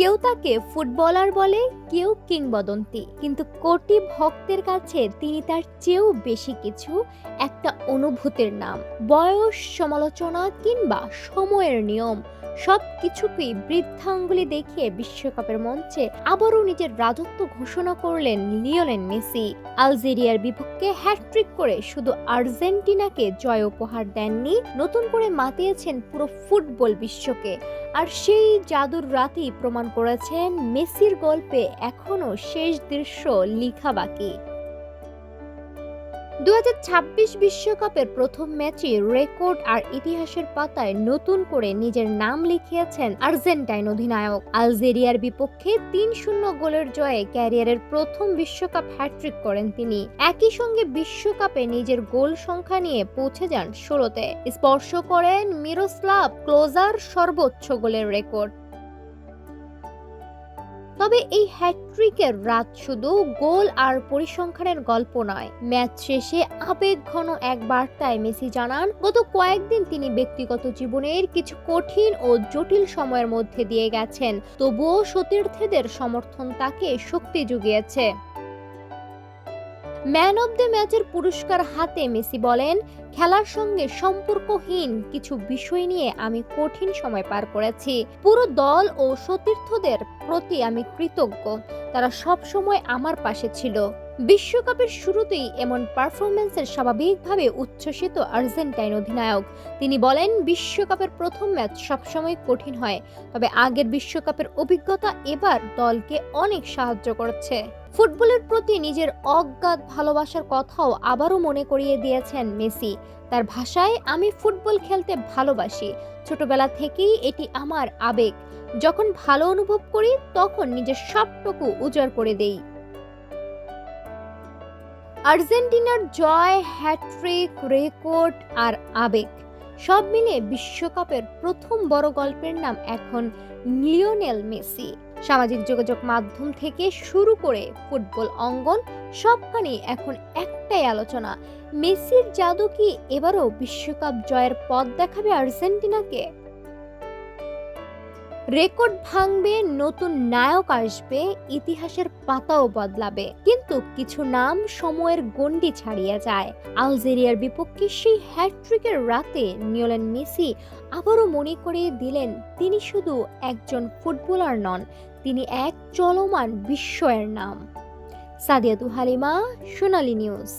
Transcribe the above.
কেউ তাকে ফুটবলার বলে, কেউ কিংবদন্তি, কিন্তু কোটি ভক্তের কাছে তিনি তার চেয়েও বেশি কিছু, একটা অনুভূতির নাম। বয়স, সমালোচনা কিংবা সময়ের নিয়ম সবকিছুকেই বৃদ্ধাঙ্গুলি দেখিয়ে বিশ্বকাপের মঞ্চে আবারও নিজের রাজত্ব ঘোষণা করলেন লিওনেল মেসি। আলজেরিয়ার বিপক্ষে হ্যাটট্রিক করে শুধু আর্জেন্টিনাকে জয় উপহার দেননি, নতুন করে মাতিয়েছেন পুরো ফুটবল বিশ্বকে। আর সেই জাদুর রাতেই প্রমাণ করেছেন মেসির গল্পে এখনো শেষ দৃশ্য লিখা বাকি। 2026 বিশ্বকাপের প্রথম ম্যাচে রেকর্ড আর ইতিহাসের পাতায় নতুন করে নিজের নাম লিখিয়েছেন আর্জেন্টাইন অধিনায়ক। আলজেরিয়ার বিপক্ষে 3-0 গোলের জয়ে ক্যারিয়ারের প্রথম বিশ্বকাপ হ্যাটট্রিক করেন তিনি। একই সঙ্গে বিশ্বকাপে নিজের গোল সংখ্যা নিয়ে পৌঁছে যান 16-তে, স্পর্শ করেন মিরোস্লাভ ক্লোজার সর্বোচ্চ গোলের রেকর্ড। তবে এই হ্যাটট্রিকের রাত শুধু গোল আর পরিসংখ্যানের গল্প নয়। ম্যাচ শেষে আবেগঘন এক বার্তায় মেসি জানান, গত কয়েকদিন তিনি ব্যক্তিগত জীবনের কিছু কঠিন ও জটিল সময়ের মধ্যে দিয়ে গেছেন, তবুও সতীর্থদের সমর্থন তাকে শক্তি জুগিয়েছে। ম্যান অব দ্য ম্যাচের পুরস্কার হাতে মেসি বলেন, খেলার সঙ্গে সম্পর্কহীন কিছু বিষয় নিয়ে আমি কঠিন সময় পার করেছি। পুরো দল ও সতীর্থদের প্রতি আমি কৃতজ্ঞ, তারা সব সময় আমার পাশে ছিল। বিশ্বকাপের শুরুতেই এমন পারফরম্যান্সের স্বাভাবিকভাবে উচ্ছ্বসিত আর্জেন্টাইন অধিনায়ক। তিনি বলেন, বিশ্বকাপের প্রথম ম্যাচ সবসময় কঠিন হয়, তবে আগের বিশ্বকাপের অভিজ্ঞতা এবার দলকে অনেক সাহায্য করছে। ফুটবলের প্রতি নিজের অগাধ ভালোবাসার কথাও আবারও মনে করিয়ে দিয়েছেন মেসি। তার ভাষায়, আমি ফুটবল খেলতে ভালোবাসি, ছোটবেলা থেকেই এটি আমার আবেগ। যখন ভালো অনুভব করি তখন নিজের সবটুকু উজাড় করে দেই। আর্জেন্টিনার জয়, হ্যাটট্রিক, রেকর্ড আর আবেগ সব মিলে বিশ্বকাপের প্রথম বড় গল্পের নাম এখন লিওনেল মেসি। সামাজিক যোগাযোগ মাধ্যম থেকে শুরু করে ফুটবল অঙ্গন সবখানেই এখন একটাই আলোচনা, মেসির জাদু কি এবারও বিশ্বকাপ জয়ের পথ দেখাবে আর্জেন্টিনাকে? রেকর্ড ভাঙবে, নতুন নায়ক আসবে, ইতিহাসের পাতাও বদলাবে, কিন্তু কিছু নাম সময়ের গণ্ডি ছাড়িয়ে যায়। আলজেরিয়ার বিপক্ষে সেই হ্যাটট্রিকের রাতে লিওনেল মেসি আবারও মনে করিয়ে দিলেন, তিনি শুধু একজন ফুটবলার নন, তিনি এক চলমান বিস্ময়ের নাম। সাদিয়াতু হালিমা, সোনালী নিউজ।